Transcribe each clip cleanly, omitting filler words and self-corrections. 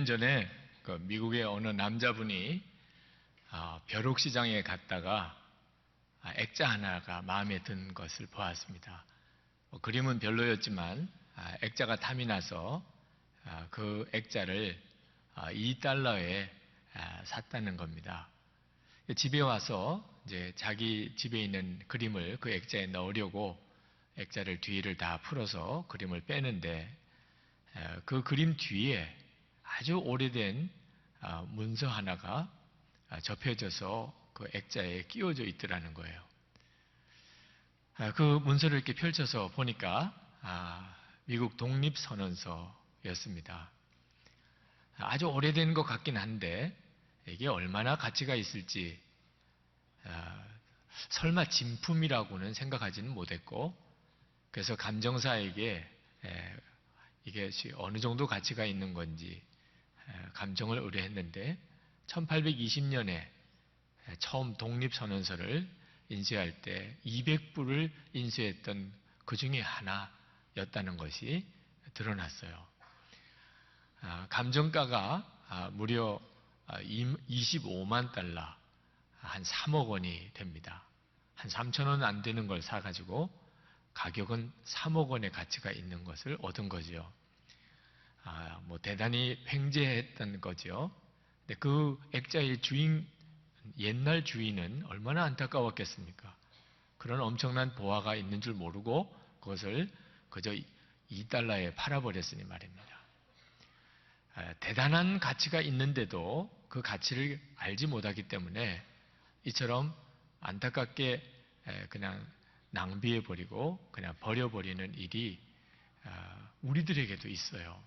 년 전에 그 미국의 어느 남자분이 벼룩시장에 갔다가 액자 하나가 마음에 든 것을 보았습니다. 그림은 별로였지만 액자가 탐이 나서 그 액자를 $2에 샀다는 겁니다. 집에 와서 이제 자기 집에 있는 그림을 그 액자에 넣으려고 액자를 뒤를 다 풀어서 그림을 빼는데 그 그림 뒤에 아주 오래된 문서 하나가 접혀져서 그 액자에 끼워져 있더라는 거예요. 그 문서를 이렇게 펼쳐서 보니까 미국 독립선언서였습니다. 아주 오래된 것 같긴 한데 이게 얼마나 가치가 있을지 설마 진품이라고는 생각하지는 못했고, 그래서 감정사에게 이게 어느 정도 가치가 있는 건지 감정을 의뢰했는데 1820년에 처음 독립선언서를 인쇄할 때 200부를 인쇄했던 그 중에 하나였다는 것이 드러났어요. 감정가가 무려 25만 달러, 한 3억 원이 됩니다. 한 3천 원 안 되는 걸 사가지고 가격은 3억 원의 가치가 있는 것을 얻은 거죠. 대단히 횡재했던 거죠. 근데 그 액자의 옛날 주인은 얼마나 안타까웠겠습니까? 그런 엄청난 보화가 있는 줄 모르고 그것을 그저 $2에 팔아버렸으니 말입니다. 대단한 가치가 있는데도 그 가치를 알지 못하기 때문에 이처럼 안타깝게 그냥 낭비해버리고 그냥 버려버리는 일이 우리들에게도 있어요.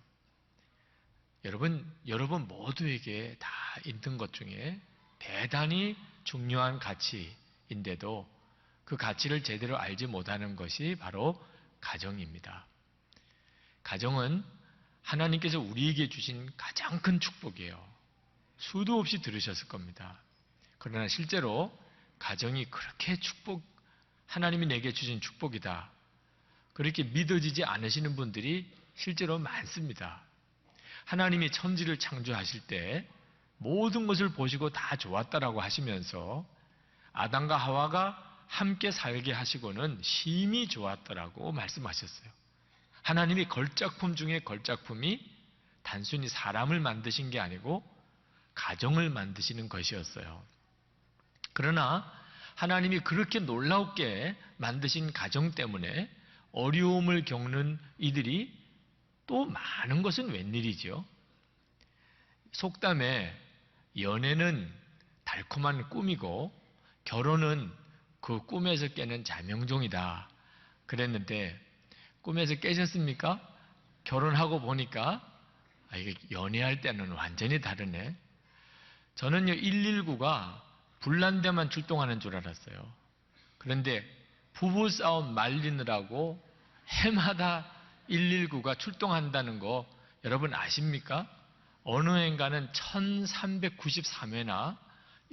여러분 모두에게 다 있는 것 중에 대단히 중요한 가치인데도 그 가치를 제대로 알지 못하는 것이 바로 가정입니다. 가정은 하나님께서 우리에게 주신 가장 큰 축복이에요. 수도 없이 들으셨을 겁니다. 그러나 실제로 가정이 그렇게 하나님이 내게 주신 축복이다, 그렇게 믿어지지 않으시는 분들이 실제로 많습니다. 하나님이 천지를 창조하실 때 모든 것을 보시고 다 좋았다라고 하시면서 아담과 하와가 함께 살게 하시고는 심히 좋았더라고 말씀하셨어요. 하나님이 걸작품 중에 걸작품이 단순히 사람을 만드신 게 아니고 가정을 만드시는 것이었어요. 그러나 하나님이 그렇게 놀랍게 만드신 가정 때문에 어려움을 겪는 이들이 또 많은 것은 웬일이죠? 속담에 연애는 달콤한 꿈이고 결혼은 그 꿈에서 깨는 자명종이다 그랬는데, 꿈에서 깨셨습니까? 결혼하고 보니까 이게 연애할 때는 완전히 다르네. 저는요 119가 불난 데만 출동하는 줄 알았어요. 그런데 부부싸움 말리느라고 해마다 119가 출동한다는 거 여러분 아십니까? 어느 해인가는 1393회나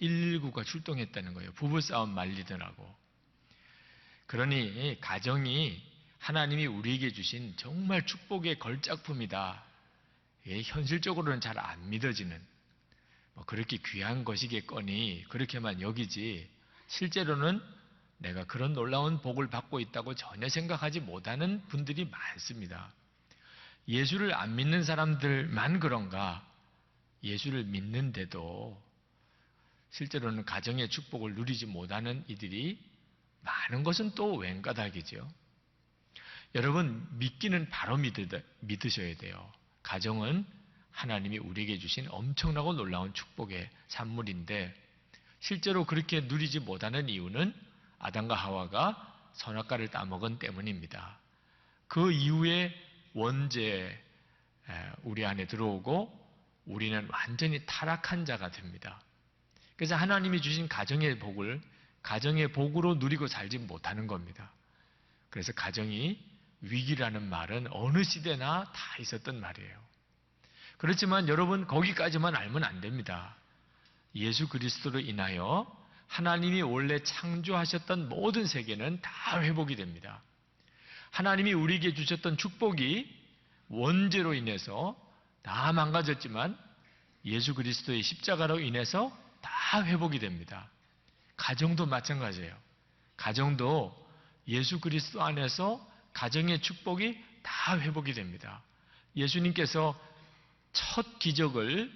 119가 출동했다는 거예요. 부부싸움 말리느라고. 그러니 가정이 하나님이 우리에게 주신 정말 축복의 걸작품이다. 현실적으로는 잘 안 믿어지는, 그렇게 귀한 것이겠거니 그렇게만 여기지, 실제로는 내가 그런 놀라운 복을 받고 있다고 전혀 생각하지 못하는 분들이 많습니다. 예수를 안 믿는 사람들만 그런가? 예수를 믿는데도 실제로는 가정의 축복을 누리지 못하는 이들이 많은 것은 또 웬 까닭이죠. 여러분, 믿기는 바로 믿으셔야 돼요. 가정은 하나님이 우리에게 주신 엄청나고 놀라운 축복의 산물인데 실제로 그렇게 누리지 못하는 이유는 아담과 하와가 선악과를 따먹은 때문입니다. 그 이후에 원죄 우리 안에 들어오고 우리는 완전히 타락한 자가 됩니다. 그래서 하나님이 주신 가정의 복으로 누리고 살지 못하는 겁니다. 그래서 가정이 위기라는 말은 어느 시대나 다 있었던 말이에요. 그렇지만 여러분 거기까지만 알면 안 됩니다. 예수 그리스도로 인하여 하나님이 원래 창조하셨던 모든 세계는 다 회복이 됩니다. 하나님이 우리에게 주셨던 축복이 원죄로 인해서 다 망가졌지만 예수 그리스도의 십자가로 인해서 다 회복이 됩니다. 가정도 마찬가지예요. 가정도 예수 그리스도 안에서 가정의 축복이 다 회복이 됩니다. 예수님께서 첫 기적을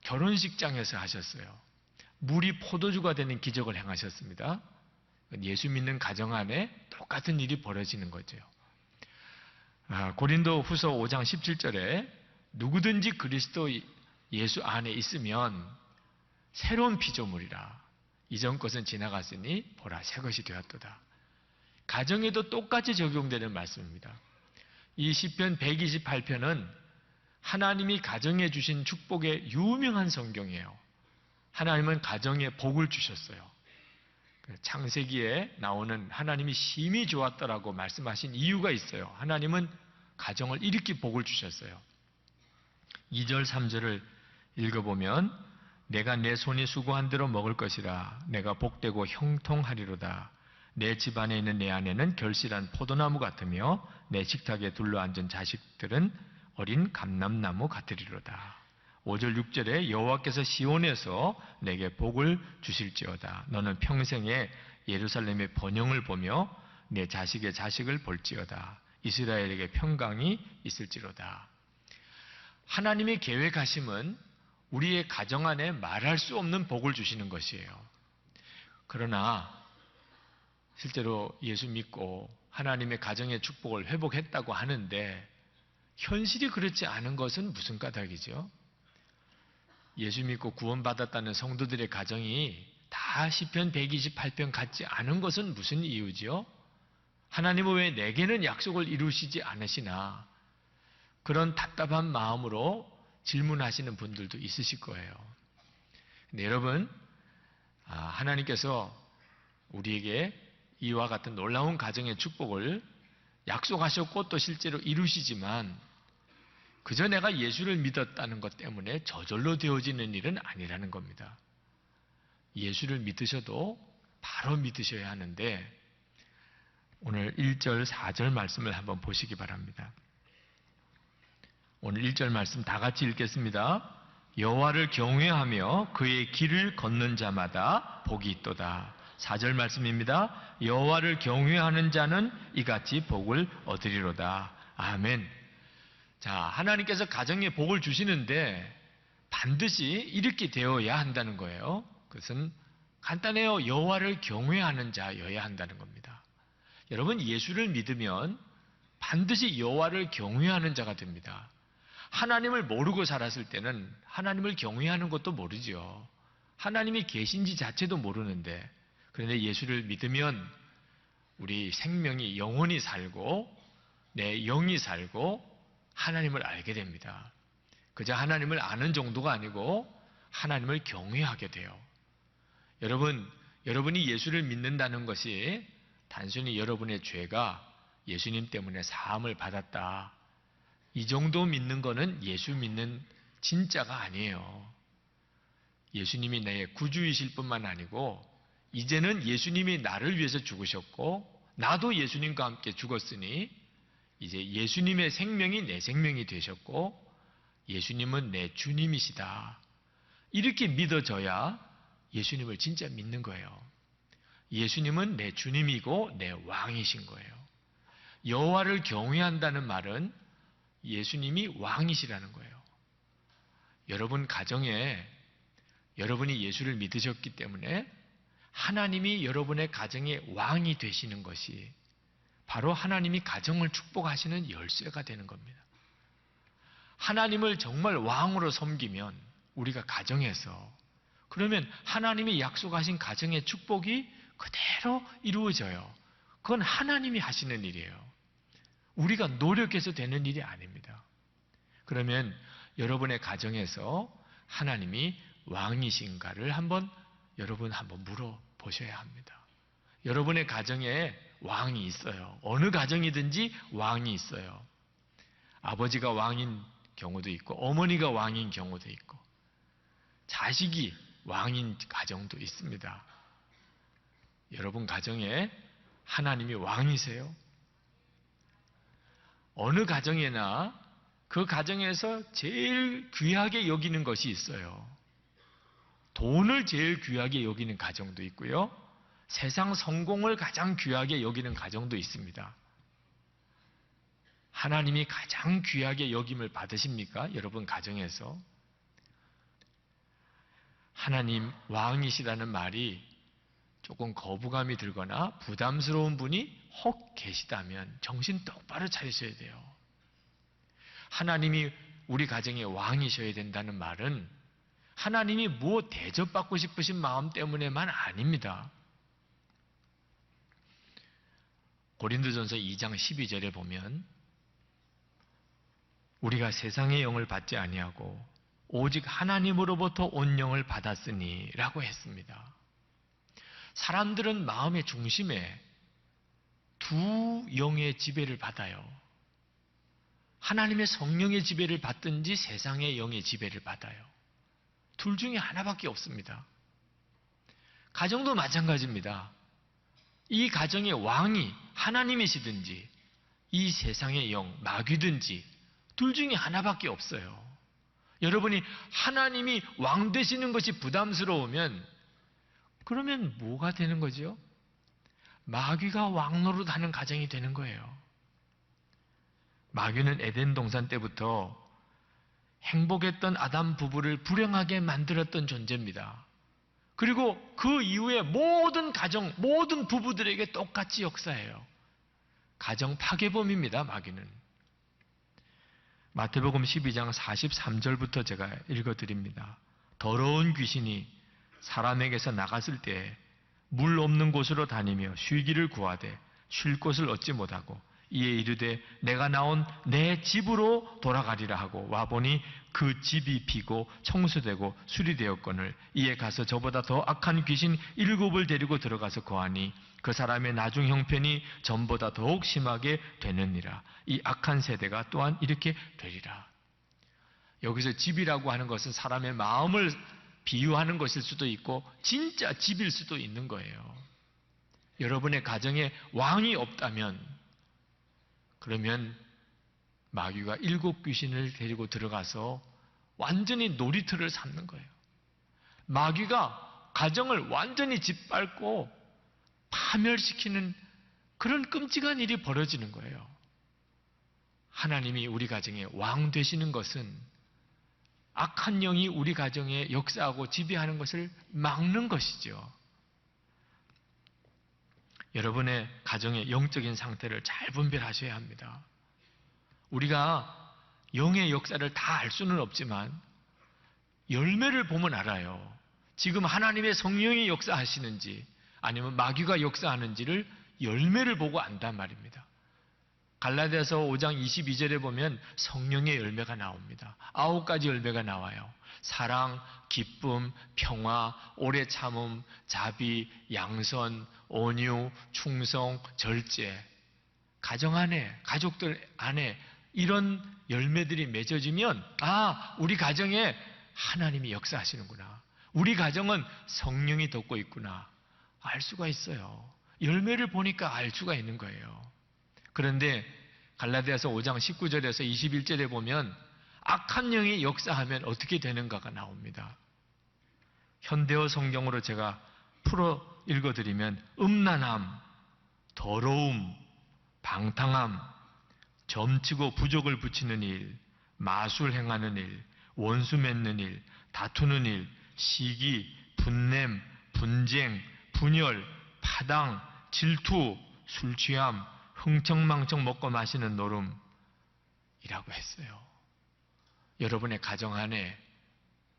결혼식장에서 하셨어요. 물이 포도주가 되는 기적을 행하셨습니다. 예수 믿는 가정 안에 똑같은 일이 벌어지는 거죠. 고린도 후서 5장 17절에 누구든지 그리스도 예수 안에 있으면 새로운 피조물이라. 이전 것은 지나갔으니 보라 새 것이 되었도다. 가정에도 똑같이 적용되는 말씀입니다. 이 시편 128편은 하나님이 가정에 주신 축복의 유명한 성경이에요. 하나님은 가정에 복을 주셨어요. 창세기에 나오는 하나님이 심히 좋았더라고 말씀하신 이유가 있어요. 하나님은 가정을 이렇게 복을 주셨어요. 2절 3절을 읽어보면 내가 내 손이 수고한 대로 먹을 것이라. 내가 복되고 형통하리로다. 내 집안에 있는 내 아내는 결실한 포도나무 같으며 내 식탁에 둘러앉은 자식들은 어린 감람나무 같으리로다. 5절 6절에 여호와께서 시온에서 내게 복을 주실지어다. 너는 평생에 예루살렘의 번영을 보며 내 자식의 자식을 볼지어다. 이스라엘에게 평강이 있을지로다. 하나님의 계획하심은 우리의 가정 안에 말할 수 없는 복을 주시는 것이에요. 그러나 실제로 예수 믿고 하나님의 가정의 축복을 회복했다고 하는데 현실이 그렇지 않은 것은 무슨 까닭이죠? 예수 믿고 구원받았다는 성도들의 가정이 다 시편 128편 같지 않은 것은 무슨 이유죠? 하나님은 왜 내게는 약속을 이루시지 않으시나? 그런 답답한 마음으로 질문하시는 분들도 있으실 거예요. 근데 여러분, 하나님께서 우리에게 이와 같은 놀라운 가정의 축복을 약속하셨고 또 실제로 이루시지만 그저 내가 예수를 믿었다는 것 때문에 저절로 되어지는 일은 아니라는 겁니다. 예수를 믿으셔도 바로 믿으셔야 하는데 오늘 1절, 4절 말씀을 한번 보시기 바랍니다. 오늘 1절 말씀 다 같이 읽겠습니다. 여호와를 경외하며 그의 길을 걷는 자마다 복이 있도다. 4절 말씀입니다. 여호와를 경외하는 자는 이같이 복을 얻으리로다. 아멘. 자, 하나님께서 가정에 복을 주시는데 반드시 이렇게 되어야 한다는 거예요. 그것은 간단해요. 여호와를 경외하는 자여야 한다는 겁니다. 여러분, 예수를 믿으면 반드시 여호와를 경외하는 자가 됩니다. 하나님을 모르고 살았을 때는 하나님을 경외하는 것도 모르죠. 하나님이 계신지 자체도 모르는데, 그런데 예수를 믿으면 우리 생명이 영원히 살고 내 영이 살고 하나님을 알게 됩니다. 그저 하나님을 아는 정도가 아니고 하나님을 경외하게 돼요. 여러분이 예수를 믿는다는 것이 단순히 여러분의 죄가 예수님 때문에 사함을 받았다, 이 정도 믿는 거는 예수 믿는 진짜가 아니에요. 예수님이 내 구주이실 뿐만 아니고 이제는 예수님이 나를 위해서 죽으셨고 나도 예수님과 함께 죽었으니 이제 예수님의 생명이 내 생명이 되셨고 예수님은 내 주님이시다. 이렇게 믿어져야 예수님을 진짜 믿는 거예요. 예수님은 내 주님이고 내 왕이신 거예요. 여호와를 경외한다는 말은 예수님이 왕이시라는 거예요. 여러분 가정에 여러분이 예수를 믿으셨기 때문에 하나님이 여러분의 가정의 왕이 되시는 것이 바로 하나님이 가정을 축복하시는 열쇠가 되는 겁니다. 하나님을 정말 왕으로 섬기면 우리가 가정에서 그러면 하나님이 약속하신 가정의 축복이 그대로 이루어져요. 그건 하나님이 하시는 일이에요. 우리가 노력해서 되는 일이 아닙니다. 그러면 여러분의 가정에서 하나님이 왕이신가를 여러분 한번 물어보셔야 합니다. 여러분의 가정에 왕이 있어요. 어느 가정이든지 왕이 있어요. 아버지가 왕인 경우도 있고 어머니가 왕인 경우도 있고 자식이 왕인 가정도 있습니다. 여러분 가정에 하나님이 왕이세요? 어느 가정에나 그 가정에서 제일 귀하게 여기는 것이 있어요. 돈을 제일 귀하게 여기는 가정도 있고요. 세상 성공을 가장 귀하게 여기는 가정도 있습니다. 하나님이 가장 귀하게 여김을 받으십니까? 여러분 가정에서? 하나님 왕이시라는 말이 조금 거부감이 들거나 부담스러운 분이 혹 계시다면 정신 똑바로 차리셔야 돼요. 하나님이 우리 가정의 왕이셔야 된다는 말은 하나님이 뭐 대접받고 싶으신 마음 때문에만 아닙니다. 고린도전서 2장 12절에 보면 우리가 세상의 영을 받지 아니하고 오직 하나님으로부터 온 영을 받았으니 라고 했습니다. 사람들은 마음의 중심에 두 영의 지배를 받아요. 하나님의 성령의 지배를 받든지 세상의 영의 지배를 받아요. 둘 중에 하나밖에 없습니다. 가정도 마찬가지입니다. 이 가정의 왕이 하나님이시든지 이 세상의 영, 마귀든지 둘 중에 하나밖에 없어요. 여러분이 하나님이 왕 되시는 것이 부담스러우면 그러면 뭐가 되는 거죠? 마귀가 왕 노릇하는 가정이 되는 거예요. 마귀는 에덴 동산 때부터 행복했던 아담 부부를 불행하게 만들었던 존재입니다. 그리고 그 이후에 모든 가정, 모든 부부들에게 똑같이 역사해요. 가정 파괴범입니다, 마귀는. 마태복음 12장 43절부터 제가 읽어드립니다. 더러운 귀신이 사람에게서 나갔을 때 물 없는 곳으로 다니며 쉬기를 구하되 쉴 곳을 얻지 못하고 이에 이르되 내가 나온 내 집으로 돌아가리라 하고 와보니 그 집이 비고 청소되고 수리되었거늘 이에 가서 저보다 더 악한 귀신 7을 데리고 들어가서 거하니 그 사람의 나중 형편이 전보다 더욱 심하게 되느니라. 이 악한 세대가 또한 이렇게 되리라. 여기서 집이라고 하는 것은 사람의 마음을 비유하는 것일 수도 있고 진짜 집일 수도 있는 거예요. 여러분의 가정에 왕이 없다면 그러면 마귀가 7 귀신을 데리고 들어가서 완전히 놀이터를 삼는 거예요. 마귀가 가정을 완전히 짓밟고 파멸시키는 그런 끔찍한 일이 벌어지는 거예요. 하나님이 우리 가정에 왕 되시는 것은 악한 영이 우리 가정에 역사하고 지배하는 것을 막는 것이죠. 여러분의 가정의 영적인 상태를 잘 분별하셔야 합니다. 우리가 영의 역사를 다 알 수는 없지만 열매를 보면 알아요. 지금 하나님의 성령이 역사하시는지 아니면 마귀가 역사하는지를 열매를 보고 안단 말입니다. 갈라디아서 5장 22절에 보면 성령의 열매가 나옵니다. 9가지 열매가 나와요. 사랑, 기쁨, 평화, 오래 참음, 자비, 양선, 온유, 충성, 절제. 가정 안에, 가족들 안에 이런 열매들이 맺어지면 우리 가정에 하나님이 역사하시는구나. 우리 가정은 성령이 돕고 있구나. 알 수가 있어요. 열매를 보니까 알 수가 있는 거예요. 그런데 갈라디아서 5장 19절에서 21절에 보면 악한 영이 역사하면 어떻게 되는가가 나옵니다. 현대어 성경으로 제가 풀어 읽어드리면 음란함, 더러움, 방탕함, 점치고 부족을 붙이는 일, 마술 행하는 일, 원수 맺는 일, 다투는 일, 시기, 분냄, 분쟁, 분열, 파당, 질투, 술취함, 흥청망청 먹고 마시는 노름이라고 했어요. 여러분의 가정 안에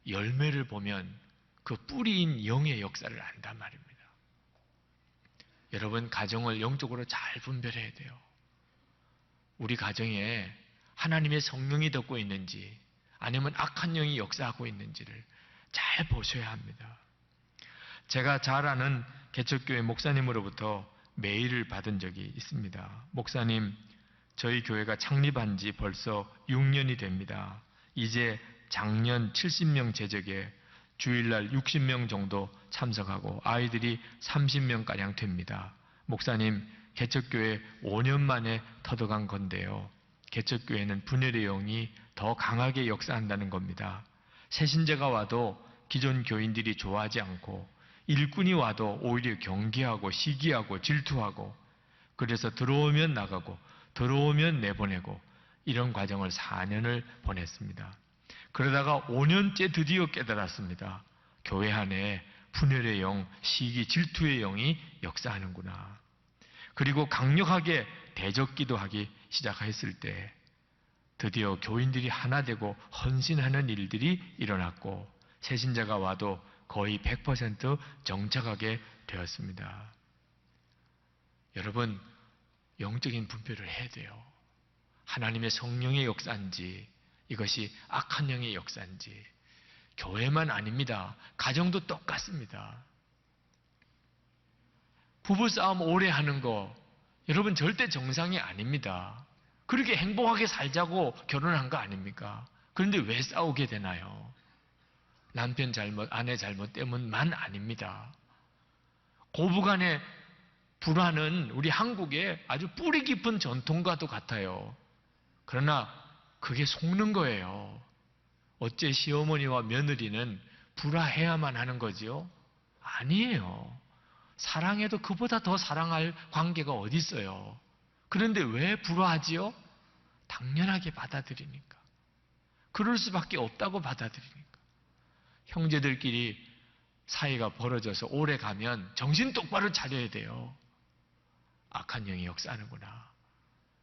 열매를 보면 그 뿌리인 영의 역사를 안단 말입니다. 여러분 가정을 영적으로 잘 분별해야 돼요. 우리 가정에 하나님의 성령이 덮고 있는지 아니면 악한 영이 역사하고 있는지를 잘 보셔야 합니다. 제가 잘 아는 개척교회 목사님으로부터 메일을 받은 적이 있습니다. 목사님, 저희 교회가 창립한 지 벌써 6년이 됩니다. 이제 작년 70명 재적에 주일날 60명 정도 참석하고 아이들이 30명가량 됩니다. 목사님, 개척교회 5년 만에 터득한 건데요. 개척교회는 분열의 영이 더 강하게 역사한다는 겁니다. 새신자가 와도 기존 교인들이 좋아하지 않고 일꾼이 와도 오히려 경계하고 시기하고 질투하고 그래서 들어오면 나가고 들어오면 내보내고 이런 과정을 4년을 보냈습니다. 그러다가 5년째 드디어 깨달았습니다. 교회 안에 분열의 영, 시기, 질투의 영이 역사하는구나. 그리고 강력하게 대적기도하기 시작했을 때 드디어 교인들이 하나 되고 헌신하는 일들이 일어났고 새신자가 와도 거의 100% 정착하게 되었습니다. 여러분, 영적인 분별을 해야 돼요. 하나님의 성령의 역사인지 이것이 악한 영의 역사인지. 교회만 아닙니다. 가정도 똑같습니다. 부부싸움 오래 하는 거 여러분 절대 정상이 아닙니다. 그렇게 행복하게 살자고 결혼한 거 아닙니까? 그런데 왜 싸우게 되나요? 남편 잘못, 아내 잘못 때문만 아닙니다. 고부간의 불화는 우리 한국의 아주 뿌리 깊은 전통과도 같아요. 그러나 그게 속는 거예요. 어째 시어머니와 며느리는 불화해야만 하는 거지요? 아니에요. 사랑해도 그보다 더 사랑할 관계가 어디 있어요? 그런데 왜 불화하지요? 당연하게 받아들이니까. 그럴 수밖에 없다고 받아들이니까. 형제들끼리 사이가 벌어져서 오래 가면 정신 똑바로 차려야 돼요. 악한 영이 역사하는구나.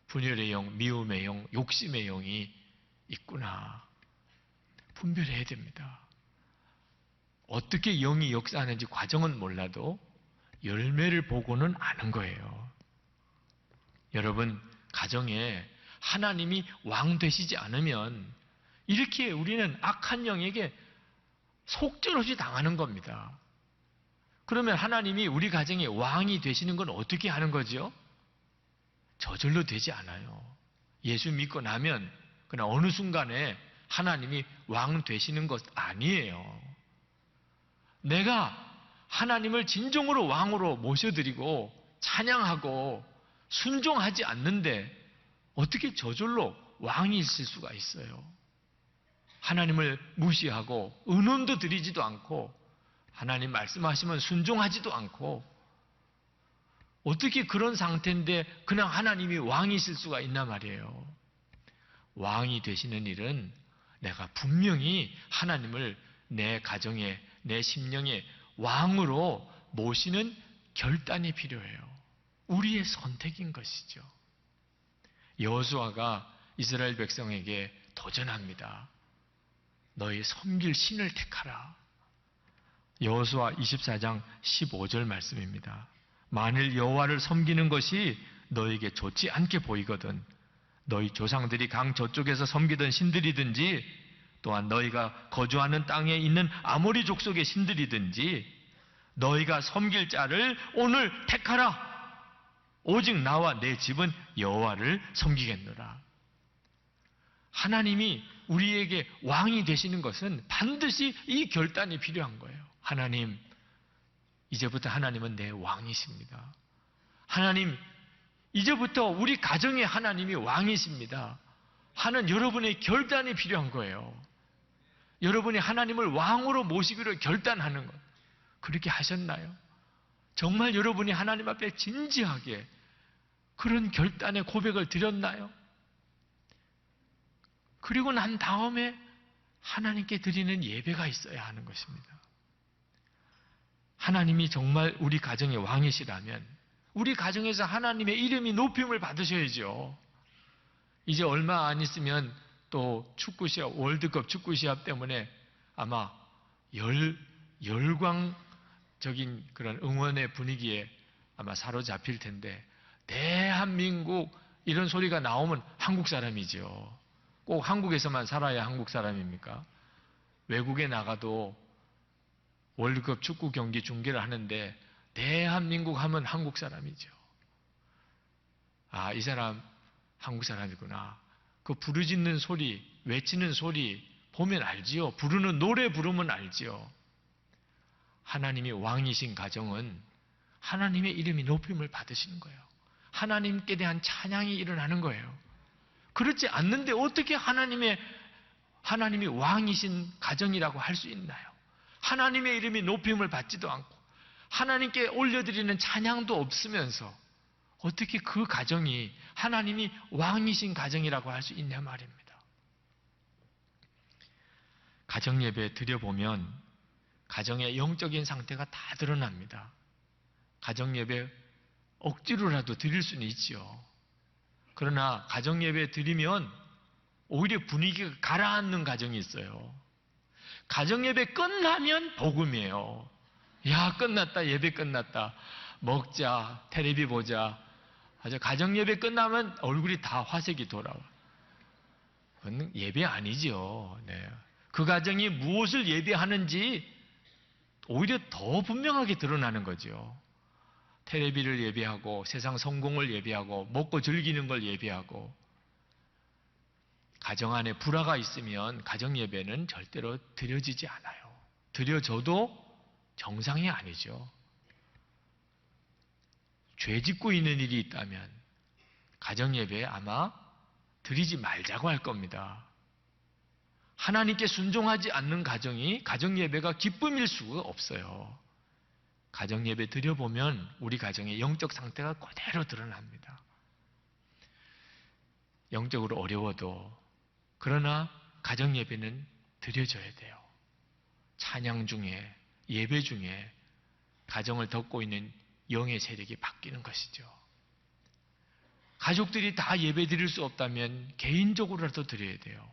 분열의 영, 미움의 영, 욕심의 영이 있구나. 분별해야 됩니다. 어떻게 영이 역사하는지 과정은 몰라도 열매를 보고는 아는 거예요. 여러분, 가정에 하나님이 왕 되시지 않으면 이렇게 우리는 악한 영에게 속절없이 당하는 겁니다. 그러면 하나님이 우리 가정의 왕이 되시는 건 어떻게 하는 거죠? 저절로 되지 않아요. 예수 믿고 나면 그냥 어느 순간에 하나님이 왕 되시는 것 아니에요. 내가 하나님을 진정으로 왕으로 모셔드리고 찬양하고 순종하지 않는데 어떻게 저절로 왕이 있을 수가 있어요? 하나님을 무시하고 의논도 드리지도 않고 하나님 말씀하시면 순종하지도 않고 어떻게 그런 상태인데 그냥 하나님이 왕이실 수가 있나 말이에요. 왕이 되시는 일은 내가 분명히 하나님을 내 가정에 내 심령에 왕으로 모시는 결단이 필요해요. 우리의 선택인 것이죠. 여호수아가 이스라엘 백성에게 도전합니다. 너희 섬길 신을 택하라. 여호수아 24장 15절 말씀입니다. 만일 여호와를 섬기는 것이 너에게 좋지 않게 보이거든 너희 조상들이 강 저쪽에서 섬기던 신들이든지 또한 너희가 거주하는 땅에 있는 아모리 족속의 신들이든지 너희가 섬길 자를 오늘 택하라. 오직 나와 내 집은 여호와를 섬기겠노라. 하나님이 우리에게 왕이 되시는 것은 반드시 이 결단이 필요한 거예요. 하나님, 이제부터 하나님은 내 왕이십니다. 하나님, 이제부터 우리 가정의 하나님이 왕이십니다. 하는 여러분의 결단이 필요한 거예요. 여러분이 하나님을 왕으로 모시기로 결단하는 것. 그렇게 하셨나요? 정말 여러분이 하나님 앞에 진지하게 그런 결단의 고백을 드렸나요? 그리고 난 다음에 하나님께 드리는 예배가 있어야 하는 것입니다. 하나님이 정말 우리 가정의 왕이시라면 우리 가정에서 하나님의 이름이 높임을 받으셔야죠. 이제 얼마 안 있으면 또 축구시합, 월드컵 축구시합 때문에 아마 열광적인 그런 응원의 분위기에 아마 사로잡힐 텐데 대한민국 이런 소리가 나오면 한국 사람이죠. 꼭 한국에서만 살아야 한국 사람입니까? 외국에 나가도 월드컵 축구 경기 중계를 하는데 대한민국 하면 한국 사람이죠. 아, 이 사람 한국 사람이구나. 그 부르짖는 소리, 외치는 소리 보면 알지요. 부르는 노래 부르면 알지요. 하나님이 왕이신 가정은 하나님의 이름이 높임을 받으시는 거예요. 하나님께 대한 찬양이 일어나는 거예요. 그렇지 않는데 어떻게 하나님이 왕이신 가정이라고 할 수 있나요? 하나님의 이름이 높임을 받지도 않고 하나님께 올려드리는 찬양도 없으면서 어떻게 그 가정이 하나님이 왕이신 가정이라고 할 수 있냐 말입니다. 가정 예배 드려보면 가정의 영적인 상태가 다 드러납니다. 가정 예배 억지로라도 드릴 수는 있죠. 그러나 가정 예배 드리면 오히려 분위기가 가라앉는 가정이 있어요. 가정 예배 끝나면 복음이에요. 야, 끝났다. 예배 끝났다. 먹자. 텔레비 보자. 아주 가정 예배 끝나면 얼굴이 다 화색이 돌아와. 그건 예배 아니죠. 네. 그 가정이 무엇을 예배하는지 오히려 더 분명하게 드러나는 거죠. 텔레비를 예배하고 세상 성공을 예배하고 먹고 즐기는 걸 예배하고 가정 안에 불화가 있으면 가정 예배는 절대로 드려지지 않아요. 드려져도 정상이 아니죠. 죄 짓고 있는 일이 있다면 가정 예배에 아마 드리지 말자고 할 겁니다. 하나님께 순종하지 않는 가정이 가정 예배가 기쁨일 수가 없어요. 가정 예배 드려보면 우리 가정의 영적 상태가 그대로 드러납니다. 영적으로 어려워도 그러나 가정 예배는 드려져야 돼요. 찬양 중에 예배 중에 가정을 덮고 있는 영의 세력이 바뀌는 것이죠. 가족들이 다 예배 드릴 수 없다면 개인적으로라도 드려야 돼요.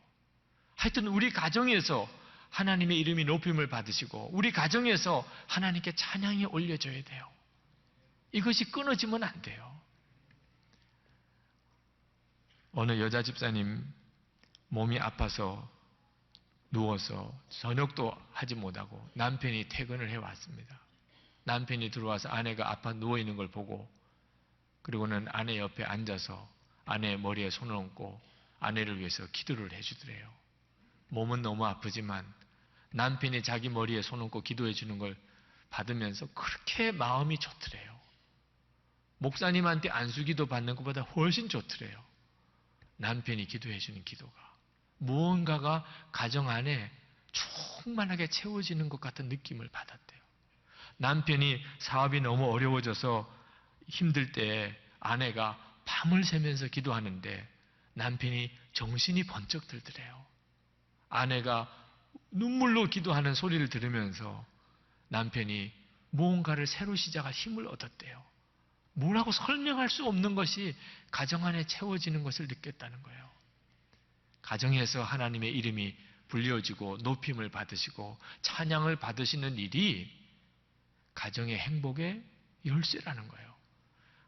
하여튼 우리 가정에서 하나님의 이름이 높임을 받으시고 우리 가정에서 하나님께 찬양이 올려져야 돼요. 이것이 끊어지면 안 돼요. 어느 여자 집사님 몸이 아파서 누워서 저녁도 하지 못하고 남편이 퇴근을 해왔습니다. 남편이 들어와서 아내가 아파 누워있는 걸 보고 그리고는 아내 옆에 앉아서 아내의 머리에 손을 얹고 아내를 위해서 기도를 해주더래요. 몸은 너무 아프지만 남편이 자기 머리에 손 얹고 기도해 주는 걸 받으면서 그렇게 마음이 좋더래요. 목사님한테 안수기도 받는 것보다 훨씬 좋더래요. 남편이 기도해 주는 기도가. 무언가가 가정 안에 충만하게 채워지는 것 같은 느낌을 받았대요. 남편이 사업이 너무 어려워져서 힘들 때 아내가 밤을 새면서 기도하는데 남편이 정신이 번쩍 들더래요. 아내가 눈물로 기도하는 소리를 들으면서 남편이 무언가를 새로 시작할 힘을 얻었대요. 뭐라고 설명할 수 없는 것이 가정 안에 채워지는 것을 느꼈다는 거예요. 가정에서 하나님의 이름이 불려지고 높임을 받으시고 찬양을 받으시는 일이 가정의 행복의 열쇠라는 거예요.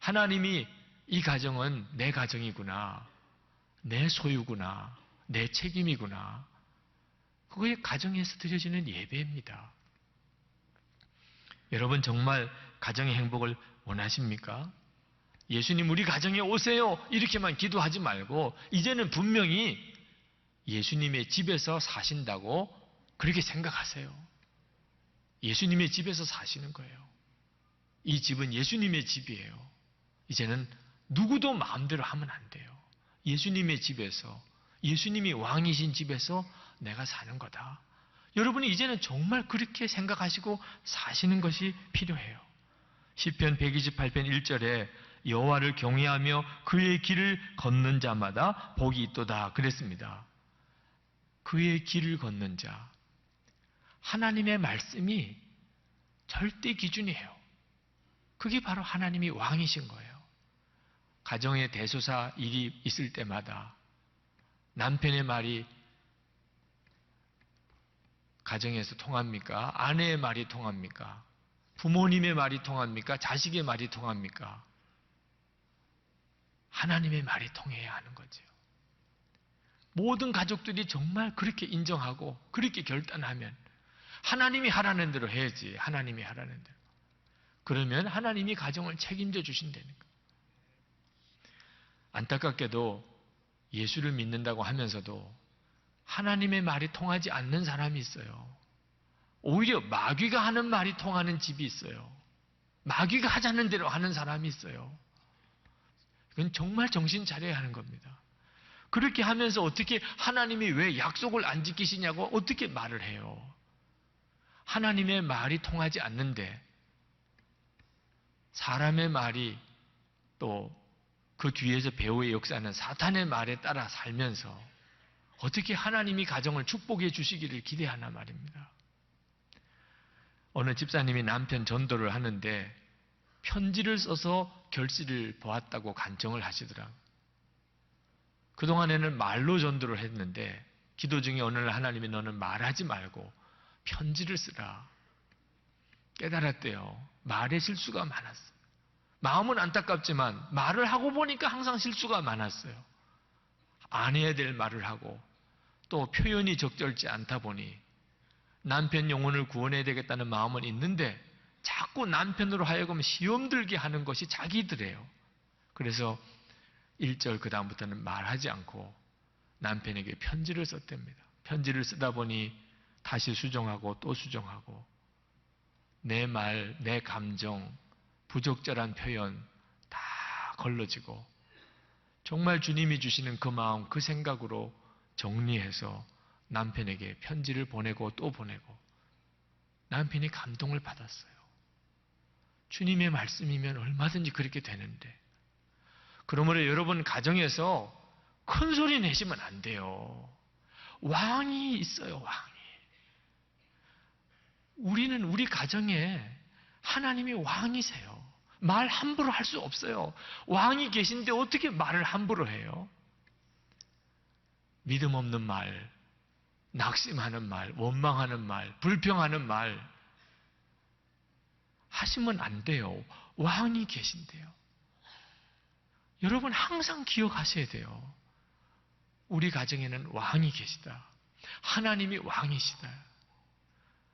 하나님이 이 가정은 내 가정이구나, 내 소유구나, 내 책임이구나. 그게 가정에서 드려지는 예배입니다. 여러분 정말 가정의 행복을 원하십니까? 예수님 우리 가정에 오세요 이렇게만 기도하지 말고 이제는 분명히 예수님의 집에서 사신다고 그렇게 생각하세요. 예수님의 집에서 사시는 거예요. 이 집은 예수님의 집이에요. 이제는 누구도 마음대로 하면 안 돼요. 예수님의 집에서, 예수님이 왕이신 집에서 내가 사는 거다. 여러분이 이제는 정말 그렇게 생각하시고 사시는 것이 필요해요. 시편 128편 1절에 여호와를 경외하며 그의 길을 걷는 자마다 복이 있도다 그랬습니다. 그의 길을 걷는 자, 하나님의 말씀이 절대 기준이에요. 그게 바로 하나님이 왕이신 거예요. 가정의 대소사 일이 있을 때마다 남편의 말이 가정에서 통합니까? 아내의 말이 통합니까? 부모님의 말이 통합니까? 자식의 말이 통합니까? 하나님의 말이 통해야 하는 거죠. 모든 가족들이 정말 그렇게 인정하고 그렇게 결단하면 하나님이 하라는 대로 해야지. 하나님이 하라는 대로. 그러면 하나님이 가정을 책임져 주신다는 거예요. 안타깝게도 예수를 믿는다고 하면서도 하나님의 말이 통하지 않는 사람이 있어요. 오히려 마귀가 하는 말이 통하는 집이 있어요. 마귀가 하자는 대로 하는 사람이 있어요. 그건 정말 정신 차려야 하는 겁니다. 그렇게 하면서 어떻게 하나님이 왜 약속을 안 지키시냐고 어떻게 말을 해요? 하나님의 말이 통하지 않는데 사람의 말이 또 그 뒤에서 배후의 역사는 사탄의 말에 따라 살면서 어떻게 하나님이 가정을 축복해 주시기를 기대하나 말입니다. 어느 집사님이 남편 전도를 하는데 편지를 써서 결실을 보았다고 간청을 하시더라고요. 그동안에는 말로 전도를 했는데 기도 중에 어느 날 하나님이 너는 말하지 말고 편지를 쓰라. 깨달았대요. 말에 실수가 많았어요. 마음은 안타깝지만 말을 하고 보니까 항상 실수가 많았어요. 안 해야 될 말을 하고 또 표현이 적절치 않다 보니 남편 영혼을 구원해야 되겠다는 마음은 있는데 자꾸 남편으로 하여금 시험 들게 하는 것이 자기들이에요. 그래서 1절 그 다음부터는 말하지 않고 남편에게 편지를 썼답니다. 편지를 쓰다 보니 다시 수정하고 또 수정하고 내 말, 내 감정, 부적절한 표현 다 걸러지고 정말 주님이 주시는 그 마음, 그 생각으로 정리해서 남편에게 편지를 보내고 또 보내고 남편이 감동을 받았어요. 주님의 말씀이면 얼마든지 그렇게 되는데 그러므로 여러분 가정에서 큰 소리 내시면 안 돼요. 왕이 있어요, 왕이. 우리는 우리 가정에 하나님이 왕이세요. 말 함부로 할 수 없어요. 왕이 계신데 어떻게 말을 함부로 해요? 믿음 없는 말, 낙심하는 말, 원망하는 말, 불평하는 말 하시면 안 돼요. 왕이 계신데요. 여러분 항상 기억하셔야 돼요. 우리 가정에는 왕이 계시다. 하나님이 왕이시다.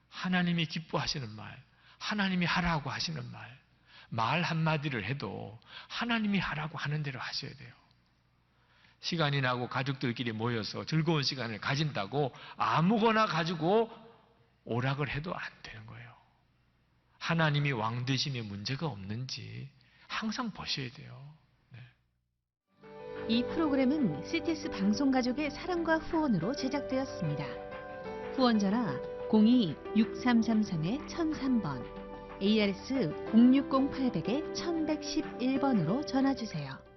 하나님이 기뻐하시는 말, 하나님이 하라고 하시는 말 한마디를 해도 하나님이 하라고 하는 대로 하셔야 돼요. 시간이 나고 가족들끼리 모여서 즐거운 시간을 가진다고 아무거나 가지고 오락을 해도 안 되는 거예요. 하나님이 왕 되심에 문제가 없는지 항상 보셔야 돼요. 이 프로그램은 CTS 방송가족의 사랑과 후원으로 제작되었습니다. 후원 전화 02-6333-1003번, ARS 060-800-1111번으로 전화주세요.